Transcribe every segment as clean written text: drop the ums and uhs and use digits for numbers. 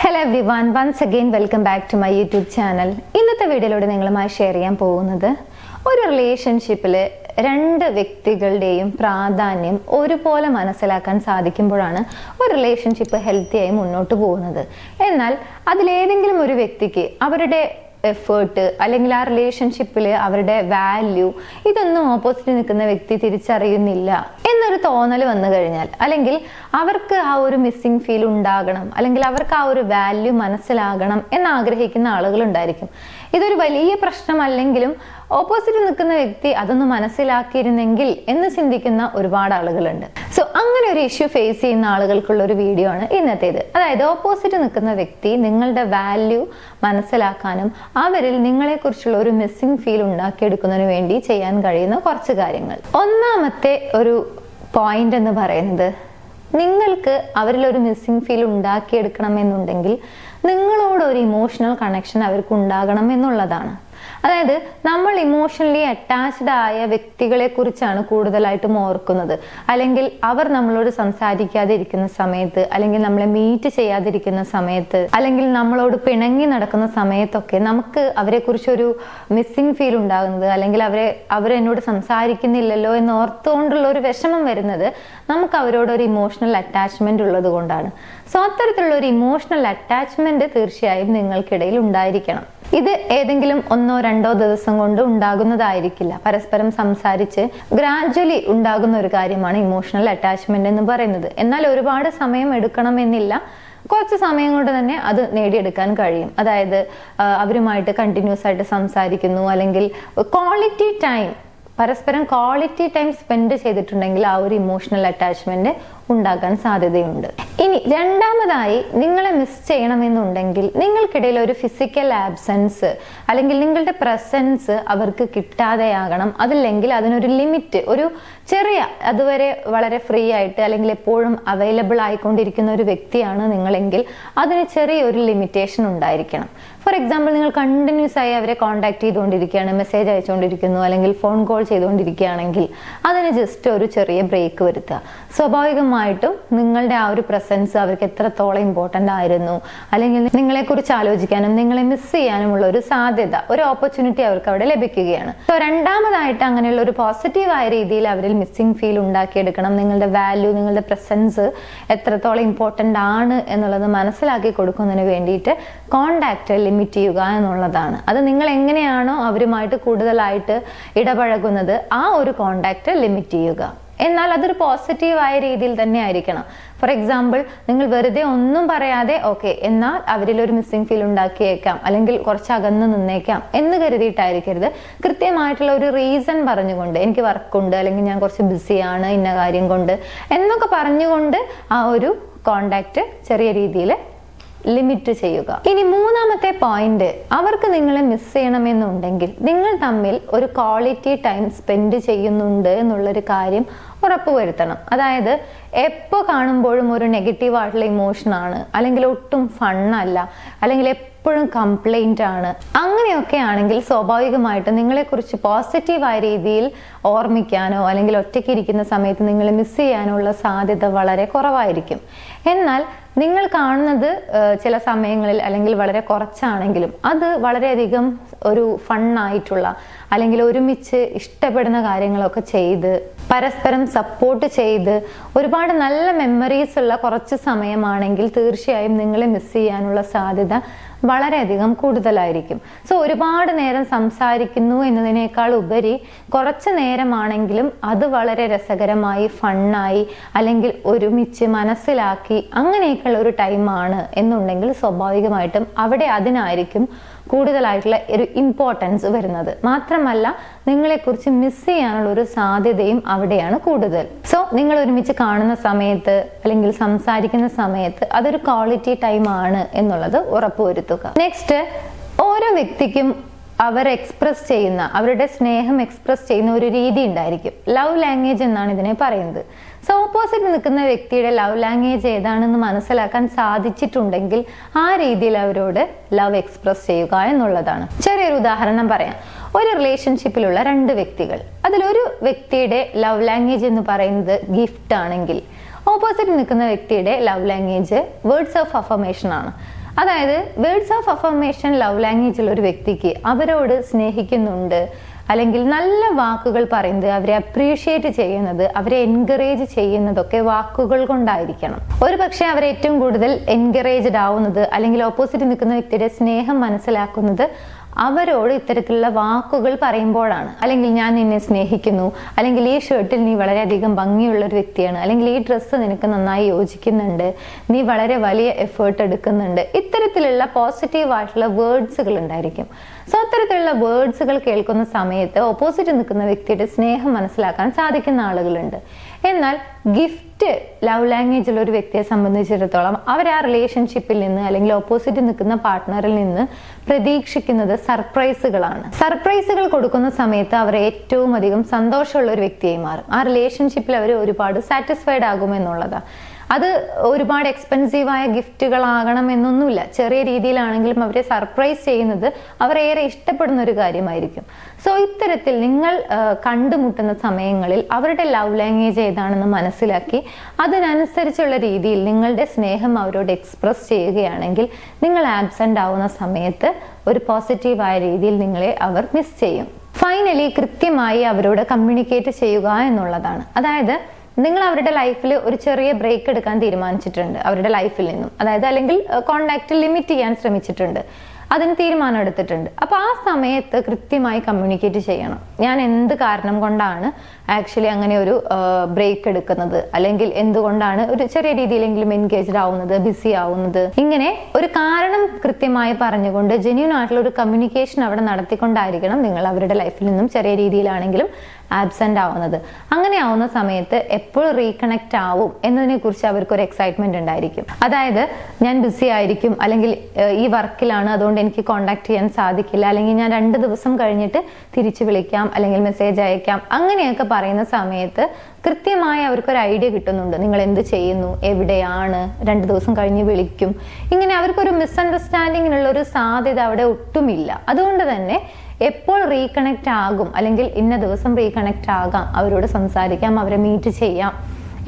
Hello everyone, once again welcome back to my YouTube channel. ഇന്നത്തെ വീഡിയോയിലൂടെ നിങ്ങളുമായി share ചെയ്യാൻ പോകുന്നത് ഒരു റിലേഷൻഷിപ്പിൽ രണ്ട് വ്യക്തികളുടെയും പ്രാധാന്യം ഒരുപോലെ മനസ്സിലാക്കാൻ സാധിക്കുമ്പോഴാണ് ഒരു റിലേഷൻഷിപ്പ് ഹെൽത്തിയായി മുന്നോട്ട് പോകുന്നത്. എന്നാൽ അതിലേതെങ്കിലും ഒരു വ്യക്തിക്ക് അവരുടെ എഫേർട്ട് അല്ലെങ്കിൽ ആ റിലേഷൻഷിപ്പിൽ അവരുടെ വാല്യൂ ഇതൊന്നും ഓപ്പോസിറ്റ് നിൽക്കുന്ന വ്യക്തി തിരിച്ചറിയുന്നില്ല എന്നൊരു തോന്നൽ വന്നു കഴിഞ്ഞാൽ, അല്ലെങ്കിൽ അവർക്ക് ആ ഒരു മിസ്സിംഗ് ഫീൽ ഉണ്ടാകണം, അല്ലെങ്കിൽ അവർക്ക് ആ ഒരു വാല്യൂ മനസ്സിലാകണം എന്നാഗ്രഹിക്കുന്ന ആളുകൾ ഉണ്ടായിരിക്കും. ഇതൊരു വലിയ പ്രശ്നമല്ലെങ്കിലും ഓപ്പോസിറ്റ് നിൽക്കുന്ന വ്യക്തി അതൊന്ന് മനസ്സിലാക്കിയിരുന്നെങ്കിൽ എന്ന് ചിന്തിക്കുന്ന ഒരുപാട് ആളുകളുണ്ട്. സോ അങ്ങനെ ഒരു ഇഷ്യൂ ഫേസ് ചെയ്യുന്ന ആളുകൾക്കുള്ള ഒരു വീഡിയോ ആണ് ഇന്നത്തേത്. അതായത് ഓപ്പോസിറ്റ് നിൽക്കുന്ന വ്യക്തി നിങ്ങളുടെ വാല്യൂ മനസ്സിലാക്കാനും അവരിൽ നിങ്ങളെക്കുറിച്ചുള്ള ഒരു മിസ്സിംഗ് ഫീൽ ഉണ്ടാക്കിയെടുക്കുന്നതിന് വേണ്ടി ചെയ്യാൻ കഴിയുന്ന കുറച്ച് കാര്യങ്ങൾ. ഒന്നാമത്തെ ഒരു പോയിന്റ് എന്ന് പറയുന്നത്, നിങ്ങൾക്ക് അവരിൽ ഒരു മിസ്സിംഗ് ഫീൽ ഉണ്ടാക്കിയെടുക്കണമെന്നുണ്ടെങ്കിൽ നിങ്ങളോട് ഒരു ഇമോഷണൽ കണക്ഷൻ അവർക്ക് ഉണ്ടാകണം എന്നുള്ളതാണ്. അതായത് നമ്മൾ ഇമോഷണലി അറ്റാച്ച്ഡ് ആയ വ്യക്തികളെ കുറിച്ചാണ് കൂടുതലായിട്ടും ഓർക്കുന്നത്. അല്ലെങ്കിൽ അവർ നമ്മളോട് സംസാരിക്കാതെ ഇരിക്കുന്ന സമയത്ത്, അല്ലെങ്കിൽ നമ്മളെ മീറ്റ് ചെയ്യാതിരിക്കുന്ന സമയത്ത്, അല്ലെങ്കിൽ നമ്മളോട് പിണങ്ങി നടക്കുന്ന സമയത്തൊക്കെ നമുക്ക് അവരെ കുറിച്ചൊരു മിസ്സിംഗ് ഫീൽ ഉണ്ടാകുന്നത്, അല്ലെങ്കിൽ അവരെന്നോട് സംസാരിക്കുന്നില്ലല്ലോ എന്ന് ഓർത്തുകൊണ്ടുള്ള ഒരു വിഷമം വരുന്നത് നമുക്ക് അവരോട് ഒരു ഇമോഷണൽ അറ്റാച്ച്മെന്റ് ഉള്ളത് കൊണ്ടാണ്. സോ അത്തരത്തിലുള്ള ഒരു ഇമോഷണൽ അറ്റാച്ച്മെന്റ് തീർച്ചയായും നിങ്ങൾക്കിടയിൽ ഉണ്ടായിരിക്കണം. ഇത് ഏതെങ്കിലും 1-2 ദിവസം കൊണ്ട് ഉണ്ടാകുന്നതായിരിക്കില്ല. പരസ്പരം സംസാരിച്ച് ഗ്രാജുവലി ഉണ്ടാകുന്ന ഒരു കാര്യമാണ് ഇമോഷണൽ അറ്റാച്ച്മെന്റ് എന്ന് പറയുന്നത്. എന്നാൽ ഒരുപാട് സമയം എടുക്കണമെന്നില്ല. കുറച്ച് സമയം കൊണ്ട് തന്നെ അത് നേടിയെടുക്കാൻ കഴിയും. അതായത് അവരുമായിട്ട് കണ്ടിന്യൂസ് ആയിട്ട് സംസാരിക്കുന്നു, അല്ലെങ്കിൽ പരസ്പരം ക്വാളിറ്റി ടൈം സ്പെൻഡ് ചെയ്തിട്ടുണ്ടെങ്കിൽ ആ ഒരു ഇമോഷണൽ അറ്റാച്ച്മെന്റ് ഉണ്ടാകാൻ സാധ്യതയുണ്ട്. ഇനി രണ്ടാമതായി, നിങ്ങളെ മിസ് ചെയ്യണമെന്നുണ്ടെങ്കിൽ നിങ്ങൾക്കിടയിൽ ഒരു ഫിസിക്കൽ ആബ്സെൻസ് അല്ലെങ്കിൽ നിങ്ങളുടെ പ്രസൻസ് അവർക്ക് കിട്ടാതെയാകണം. അതില്ലെങ്കിൽ അതിനൊരു ലിമിറ്റ്, ഒരു ചെറിയ, അതുവരെ വളരെ ഫ്രീ ആയിട്ട് അല്ലെങ്കിൽ എപ്പോഴും അവൈലബിൾ ആയിക്കൊണ്ടിരിക്കുന്ന ഒരു വ്യക്തിയാണ് നിങ്ങളെങ്കിൽ അതിന് ചെറിയൊരു ലിമിറ്റേഷൻ ഉണ്ടായിരിക്കണം. ഫോർ എക്സാമ്പിൾ, നിങ്ങൾ കണ്ടിന്യൂസ് ആയി അവരെ കോൺടാക്ട് ചെയ്തുകൊണ്ടിരിക്കുകയാണ്, മെസ്സേജ് അയച്ചുകൊണ്ടിരിക്കുന്നു, അല്ലെങ്കിൽ ഫോൺ കോൾ ചെയ്തുകൊണ്ടിരിക്കുകയാണെങ്കിൽ അതിന് ജസ്റ്റ് ഒരു ചെറിയ ബ്രേക്ക് വരുത്തുക. സ്വാഭാവികമായിട്ടും നിങ്ങളുടെ ആ ഒരു പ്രസൻസ് അവർക്ക് എത്രത്തോളം ഇമ്പോർട്ടൻ്റ് ആയിരുന്നു, അല്ലെങ്കിൽ നിങ്ങളെക്കുറിച്ച് ആലോചിക്കാനും നിങ്ങളെ മിസ് ചെയ്യാനുമുള്ള ഒരു സാധ്യത, ഒരു ഓപ്പർച്യൂണിറ്റി അവർക്ക് അവിടെ ലഭിക്കുകയാണ്. സോ രണ്ടാമതായിട്ട് അങ്ങനെയുള്ള ഒരു പോസിറ്റീവായ രീതിയിൽ അവരിൽ മിസ്സിംഗ് ഫീൽ ഉണ്ടാക്കിയെടുക്കണം. നിങ്ങളുടെ വാല്യൂ, നിങ്ങളുടെ പ്രസൻസ് എത്രത്തോളം ഇമ്പോർട്ടൻ്റ് ആണ് എന്നുള്ളത് മനസ്സിലാക്കി കൊടുക്കുന്നതിന് വേണ്ടിയിട്ട് കോണ്ടാക്ട് ലിമിറ്റ് ചെയ്യുക എന്നുള്ളതാണ്. അത് നിങ്ങൾ എങ്ങനെയാണോ അവരുമായിട്ട് കൂടുതലായിട്ട് ഇടപഴകുന്നത് ആ ഒരു കോണ്ടാക്ട് ലിമിറ്റ് ചെയ്യുക. എന്നാൽ അതൊരു പോസിറ്റീവായ രീതിയിൽ തന്നെ ആയിരിക്കണം. ഫോർ എക്സാമ്പിൾ, നിങ്ങൾ വെറുതെ ഒന്നും പറയാതെ ഓക്കെ എന്നാൽ അവരിൽ ഒരു മിസ്സിംഗ് ഫീൽ ഉണ്ടാക്കിയേക്കാം, അല്ലെങ്കിൽ കുറച്ച് അകന്ന് നിന്നേക്കാം എന്ന് കരുതിയിട്ടായിരിക്കരുത്. കൃത്യമായിട്ടുള്ള ഒരു റീസൺ പറഞ്ഞുകൊണ്ട്, എനിക്ക് വർക്കുണ്ട്, അല്ലെങ്കിൽ ഞാൻ കുറച്ച് ബിസിയാണ് ഇന്ന കാര്യം കൊണ്ട് എന്നൊക്കെ പറഞ്ഞുകൊണ്ട് ആ ഒരു കോണ്ടാക്ട് ചെറിയ രീതിയിൽ ലിമിറ്റ് ചെയ്യുക. ഇനി മൂന്നാമത്തെ പോയിന്റ്, അവർക്ക് നിങ്ങളെ മിസ് ചെയ്യണമെന്നുണ്ടെങ്കിൽ നിങ്ങൾ തമ്മിൽ ഒരു ക്വാളിറ്റി ടൈം സ്പെൻഡ് ചെയ്യുന്നുണ്ട് എന്നുള്ളൊരു കാര്യം ഉറപ്പുവരുത്തണം. അതായത് എപ്പോൾ കാണുമ്പോഴും ഒരു നെഗറ്റീവ് ആയിട്ടുള്ള ഇമോഷൻ ആണ്, അല്ലെങ്കിൽ ഒട്ടും ഫണ്ണല്ല, അല്ലെങ്കിൽ എപ്പോഴും കംപ്ലൈന്റ് ആണ്, അങ്ങനെയൊക്കെ ആണെങ്കിൽ സ്വാഭാവികമായിട്ട് നിങ്ങളെക്കുറിച്ച് പോസിറ്റീവായ രീതിയിൽ ഓർമ്മിക്കാനോ അല്ലെങ്കിൽ ഒറ്റയ്ക്ക് ഇരിക്കുന്ന സമയത്ത് നിങ്ങളെ മിസ് ചെയ്യാനുള്ള സാധ്യത വളരെ കുറവായിരിക്കും. എന്നാൽ നിങ്ങൾ കാണുന്നത് ചില സമയങ്ങളിൽ അല്ലെങ്കിൽ വളരെ കുറച്ചാണെങ്കിലും അത് വളരെയധികം ഒരു ഫണ്ണായിട്ടുള്ള, അല്ലെങ്കിൽ ഒരുമിച്ച് ഇഷ്ടപ്പെടുന്ന കാര്യങ്ങളൊക്കെ ചെയ്ത് പരസ്പരം സപ്പോർട്ട് ചെയ്ത് ഒരുപാട് നല്ല മെമ്മറീസ് ഉള്ള കുറച്ച് സമയമാണെങ്കിൽ തീർച്ചയായും നിങ്ങളെ മിസ് ചെയ്യാനുള്ള സാധ്യത വളരെയധികം കൂടുതലായിരിക്കും. സോ ഒരുപാട് നേരം സംസാരിക്കുന്നു എന്നതിനേക്കാൾ ഉപരി കുറച്ച് നേരമാണെങ്കിലും അത് വളരെ രസകരമായി, ഫണ്ണായി, അല്ലെങ്കിൽ ഒരുമിച്ച് മനസ്സിലാക്കി അങ്ങനെയൊക്കെയുള്ള ഒരു ടൈമാണ് എന്നുണ്ടെങ്കിൽ സ്വാഭാവികമായിട്ടും അവിടെ അതിനായിരിക്കും കൂടുതലായിട്ടുള്ള ഒരു ഇമ്പോർട്ടൻസ് വരുന്നത്. മാത്രമല്ല നിങ്ങളെക്കുറിച്ച് മിസ് ചെയ്യാനുള്ള ഒരു സാധ്യതയും അവിടെയാണ് കൂടുതൽ. സോ നിങ്ങൾ ഒരുമിച്ച് കാണുന്ന സമയത്ത് അല്ലെങ്കിൽ സംസാരിക്കുന്ന സമയത്ത് അതൊരു ക്വാളിറ്റി ടൈം ആണ് എന്നുള്ളത് ഉറപ്പുവരുത്തുക. നെക്സ്റ്റ്, ഓരോ വ്യക്തിക്കും അവർ എക്സ്പ്രസ് ചെയ്യുന്ന, അവരുടെ സ്നേഹം എക്സ്പ്രസ് ചെയ്യുന്ന ഒരു രീതി ഉണ്ടായിരിക്കും. ലവ് ലാംഗ്വേജ് എന്നാണ് ഇതിനെ പറയുന്നത്. സോ ഓപ്പോസിറ്റ് നിൽക്കുന്ന വ്യക്തിയുടെ ലവ് ലാംഗ്വേജ് ഏതാണെന്ന് മനസ്സിലാക്കാൻ സാധിച്ചിട്ടുണ്ടെങ്കിൽ ആ രീതിയിൽ അവരോട് ലവ് എക്സ്പ്രസ് ചെയ്യുക എന്നുള്ളതാണ്. ചെറിയൊരു ഉദാഹരണം പറയാം. ഒരു റിലേഷൻഷിപ്പിലുള്ള 2 വ്യക്തികൾ, അതിലൊരു വ്യക്തിയുടെ ലവ് ലാംഗ്വേജ് എന്ന് പറയുന്നത് ഗിഫ്റ്റ് ആണെങ്കിൽ ഓപ്പോസിറ്റ് നിൽക്കുന്ന വ്യക്തിയുടെ love language words of affirmation ആണ്. അതായത് words of affirmation love language ഉള്ള ഒരു വ്യക്തിക്ക് അവരോട് സ്നേഹിക്കുന്നുണ്ട്, അല്ലെങ്കിൽ നല്ല വാക്കുകൾ പറയുന്നത്, അവരെ അപ്രീഷിയേറ്റ് ചെയ്യുന്നത്, അവരെ എൻകറേജ് ചെയ്യുന്നതൊക്കെ വാക്കുകൾ കൊണ്ടായിരിക്കണം. ഒരു പക്ഷെ അവരെ ഏറ്റവും കൂടുതൽ എൻകറേജ്ഡ് ആവുന്നത് അല്ലെങ്കിൽ ഓപ്പോസിറ്റ് നിൽക്കുന്ന വ്യക്തിയുടെ സ്നേഹം മനസ്സിലാക്കുന്നത് അവരോട് ഇത്തരത്തിലുള്ള വാക്കുകൾ പറയുമ്പോഴാണ്. അല്ലെങ്കിൽ ഞാൻ നിന്നെ സ്നേഹിക്കുന്നു, അല്ലെങ്കിൽ ഈ ഷർട്ടിൽ നീ വളരെയധികം ഭംഗിയുള്ള ഒരു വ്യക്തിയാണ്, അല്ലെങ്കിൽ ഈ ഡ്രസ്സ് നിനക്ക് നന്നായി യോജിക്കുന്നുണ്ട്, നീ വളരെ വലിയ എഫേർട്ട് എടുക്കുന്നുണ്ട്. ഇത്തരത്തിലുള്ള പോസിറ്റീവ് ആയിട്ടുള്ള വേർഡ്സുകൾ ഉണ്ടായിരിക്കും. സോ അത്തരത്തിലുള്ള വേർഡ്സുകൾ കേൾക്കുന്ന സമയത്ത് ഓപ്പോസിറ്റ് നിൽക്കുന്ന വ്യക്തിയുടെ സ്നേഹം മനസ്സിലാക്കാൻ സാധിക്കുന്ന ആളുകളുണ്ട്. എന്നാൽ ഗിഫ്റ്റ് ലവ് ലാംഗ്വേജ് ഉള്ള ഒരു വ്യക്തിയെ സംബന്ധിച്ചിടത്തോളം അവർ ആ റിലേഷൻഷിപ്പിൽ നിന്ന് അല്ലെങ്കിൽ ഓപ്പോസിറ്റ് നിൽക്കുന്ന പാർട്ട്ണറിൽ നിന്ന് പ്രതീക്ഷിക്കുന്നത് സർപ്രൈസുകളാണ്. സർപ്രൈസുകൾ കൊടുക്കുന്ന സമയത്ത് അവർ ഏറ്റവും അധികം സന്തോഷമുള്ള ഒരു വ്യക്തിയായി മാറും. ആ റിലേഷൻഷിപ്പിൽ അവർ ഒരുപാട് സാറ്റിസ്ഫൈഡ് ആകുമെന്നുള്ളതാണ്. അത് ഒരുപാട് എക്സ്പെൻസീവായ ഗിഫ്റ്റുകളാകണം എന്നൊന്നുമില്ല. ചെറിയ രീതിയിലാണെങ്കിലും അവരെ സർപ്രൈസ് ചെയ്യുന്നത് അവരേറെ ഇഷ്ടപ്പെടുന്ന ഒരു കാര്യമായിരിക്കും. സോ ഇത്തരത്തിൽ നിങ്ങൾ കണ്ടുമുട്ടുന്ന സമയങ്ങളിൽ അവരുടെ ലവ് ലാംഗ്വേജ് ഏതാണെന്ന് മനസ്സിലാക്കി അതിനനുസരിച്ചുള്ള രീതിയിൽ നിങ്ങളുടെ സ്നേഹം അവരോട് എക്സ്പ്രസ് ചെയ്യുകയാണെങ്കിൽ നിങ്ങൾ ആബ്സെന്റ് ആവുന്ന സമയത്ത് ഒരു പോസിറ്റീവായ രീതിയിൽ നിങ്ങളെ അവർ മിസ് ചെയ്യും. ഫൈനലി കൃത്യമായി അവരോട് കമ്മ്യൂണിക്കേറ്റ് ചെയ്യുക എന്നുള്ളതാണ്. അതായത് നിങ്ങൾ അവരുടെ ലൈഫിൽ ഒരു ചെറിയ ബ്രേക്ക് എടുക്കാൻ തീരുമാനിച്ചിട്ടുണ്ട് അവരുടെ ലൈഫിൽ നിന്നും, അതായത് അല്ലെങ്കിൽ കോണ്ടാക്ട് ലിമിറ്റ് ചെയ്യാൻ ശ്രമിച്ചിട്ടുണ്ട്, അതിന് തീരുമാനം എടുത്തിട്ടുണ്ട്. അപ്പൊ ആ സമയത്ത് കൃത്യമായി കമ്മ്യൂണിക്കേറ്റ് ചെയ്യണം. ഞാൻ എന്ത് കാരണം കൊണ്ടാണ് ആക്ച്വലി അങ്ങനെ ഒരു ബ്രേക്ക് എടുക്കുന്നത്, അല്ലെങ്കിൽ എന്തുകൊണ്ടാണ് ഒരു ചെറിയ രീതിയിലെങ്കിലും എൻഗേജ്ഡ് ആവുന്നത്, ബിസി ആവുന്നത്, ഇങ്ങനെ ഒരു കാരണം കൃത്യമായി പറഞ്ഞുകൊണ്ട് ജെന്യൂൻ ആയിട്ടുള്ള ഒരു കമ്മ്യൂണിക്കേഷൻ അവിടെ നടത്തിക്കൊണ്ടായിരിക്കണം നിങ്ങൾ അവരുടെ ലൈഫിൽ നിന്നും ചെറിയ രീതിയിലാണെങ്കിലും ആബ്സെന്റ് ആവുന്നത്. അങ്ങനെ ആവുന്ന സമയത്ത് എപ്പോൾ റീകണക്ട് ആവും എന്നതിനെ കുറിച്ച് അവർക്ക് ഒരു എക്സൈറ്റ്മെന്റ് ഉണ്ടായിരിക്കും. അതായത് ഞാൻ ബിസി ആയിരിക്കും, അല്ലെങ്കിൽ ഈ വർക്കിലാണ്, അതുകൊണ്ട് എനിക്ക് കോണ്ടാക്ട് ചെയ്യാൻ സാധിക്കില്ല, അല്ലെങ്കിൽ ഞാൻ 2 ദിവസം കഴിഞ്ഞിട്ട് തിരിച്ചു വിളിക്കാം, അല്ലെങ്കിൽ മെസ്സേജ് അയക്കാം, അങ്ങനെയൊക്കെ പറയുന്ന സമയത്ത് കൃത്യമായി അവർക്കൊരു ഐഡിയ കിട്ടുന്നുണ്ട് നിങ്ങൾ എന്ത് ചെയ്യുന്നു, എവിടെയാണ്, 2 ദിവസം കഴിഞ്ഞ് വിളിക്കും. ഇങ്ങനെ അവർക്കൊരു മിസ്അണ്ടർസ്റ്റാൻഡിങ്ങിനുള്ള ഒരു സാധ്യത അവിടെ ഒട്ടുമില്ല. അതുകൊണ്ട് തന്നെ എപ്പോൾ റീകണക്ട് ആകും, അല്ലെങ്കിൽ ഇന്ന ദിവസം റീകണക്ട് ആകാം, അവരോട് സംസാരിക്കാം, അവരെ മീറ്റ് ചെയ്യാം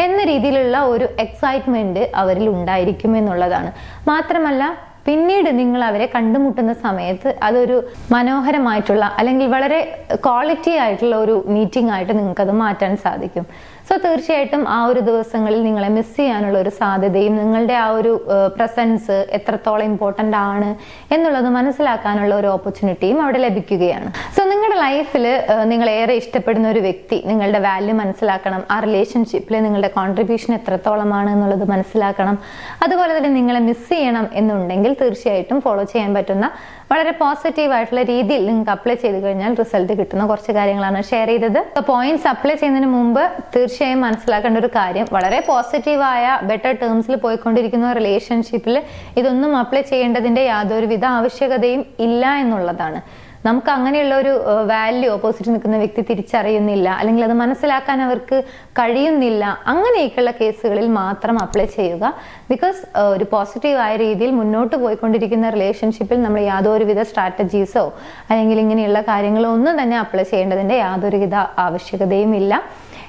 എന്ന രീതിയിലുള്ള ഒരു എക്സൈറ്റ്മെന്റ് അവരിൽ ഉണ്ടായിരിക്കും എന്നുള്ളതാണ്. മാത്രമല്ല പിന്നീട് നിങ്ങൾ അവരെ കണ്ടുമുട്ടുന്ന സമയത്ത് അതൊരു മനോഹരമായിട്ടുള്ള അല്ലെങ്കിൽ വളരെ ക്വാളിറ്റി ആയിട്ടുള്ള ഒരു മീറ്റിംഗ് ആയിട്ട് നിങ്ങൾക്ക് അത് മാറ്റാൻ സാധിക്കും. സോ തീർച്ചയായിട്ടും ആ ഒരു ദിവസങ്ങളിൽ നിങ്ങളെ മിസ് ചെയ്യാനുള്ള ഒരു സാധ്യതയും നിങ്ങളുടെ ആ ഒരു പ്രസൻസ് എത്രത്തോളം ഇമ്പോർട്ടൻ്റ് ആണ് എന്നുള്ളത് മനസ്സിലാക്കാനുള്ള ഒരു ഓപ്പർച്യൂണിറ്റിയും അവിടെ ലഭിക്കുകയാണ്. സോ നിങ്ങളുടെ ലൈഫിൽ നിങ്ങൾ ഏറെ ഇഷ്ടപ്പെടുന്ന ഒരു വ്യക്തി നിങ്ങളുടെ വാല്യൂ മനസ്സിലാക്കണം, ആ റിലേഷൻഷിപ്പിൽ നിങ്ങളുടെ കോൺട്രിബ്യൂഷൻ എത്രത്തോളമാണ് എന്നുള്ളത് മനസ്സിലാക്കണം. അതുപോലെ തന്നെ നിങ്ങളെ മിസ് ചെയ്യണം എന്നുണ്ടെങ്കിൽ തീർച്ചയായിട്ടും ഫോളോ ചെയ്യാൻ പറ്റുന്ന വളരെ പോസിറ്റീവ് ആയിട്ടുള്ള രീതിയിൽ നിങ്ങൾക്ക് അപ്ലൈ ചെയ്ത് കഴിഞ്ഞാൽ റിസൾട്ട് കിട്ടുന്ന കുറച്ച് കാര്യങ്ങളാണ് ഷെയർ ചെയ്തത്. പോയിന്റ്സ് അപ്ലൈ ചെയ്യുന്നതിന് മുമ്പ് തീർച്ചയായും മനസ്സിലാക്കേണ്ട ഒരു കാര്യം, വളരെ പോസിറ്റീവായ ബെറ്റർ ടേംസിൽ പോയിക്കൊണ്ടിരിക്കുന്ന റിലേഷൻഷിപ്പിൽ ഇതൊന്നും അപ്ലൈ ചെയ്യേണ്ടതിന്റെ യാതൊരുവിധ ആവശ്യകതയും ഇല്ല എന്നുള്ളതാണ്. നമുക്ക് അങ്ങനെയുള്ള ഒരു വാല്യൂ ഓപ്പോസിറ്റ് നിൽക്കുന്ന വ്യക്തി തിരിച്ചറിയുന്നില്ല, അല്ലെങ്കിൽ അത് മനസ്സിലാക്കാൻ അവർക്ക് കഴിയുന്നില്ല, അങ്ങനെയൊക്കെയുള്ള കേസുകളിൽ മാത്രം അപ്ലൈ ചെയ്യുക. ബിക്കോസ് ഒരു പോസിറ്റീവായ രീതിയിൽ മുന്നോട്ട് പോയിക്കൊണ്ടിരിക്കുന്ന റിലേഷൻഷിപ്പിൽ നമ്മൾ യാതൊരുവിധ സ്ട്രാറ്റജീസോ അല്ലെങ്കിൽ ഇങ്ങനെയുള്ള കാര്യങ്ങളോ ഒന്നും തന്നെ അപ്ലൈ ചെയ്യേണ്ടതിന്റെ യാതൊരുവിധ ആവശ്യകതയും ഇല്ല.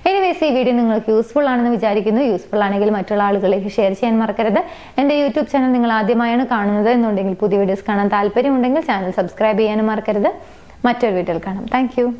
എനിവേസ് ഈ വീഡിയോ നിങ്ങൾക്ക് യൂസ്ഫുൾ ആണെന്ന് വിചാരിക്കുന്നു. യൂസ്ഫുൾ ആണെങ്കിൽ മറ്റുള്ള ആളുകളിലേക്ക് ഷെയർ ചെയ്യാൻ മറക്കരുത്. എൻ്റെ യൂട്യൂബ് ചാനൽ നിങ്ങൾ ആദ്യമായാണ് കാണുന്നത് എന്നുണ്ടെങ്കിൽ പുതിയ വീഡിയോസ് കാണാൻ താല്പര്യമുണ്ടെങ്കിൽ ചാനൽ സബ്സ്ക്രൈബ് ചെയ്യാനും മറക്കരുത്. മറ്റൊരു വീഡിയോയിൽ കാണാം. താങ്ക്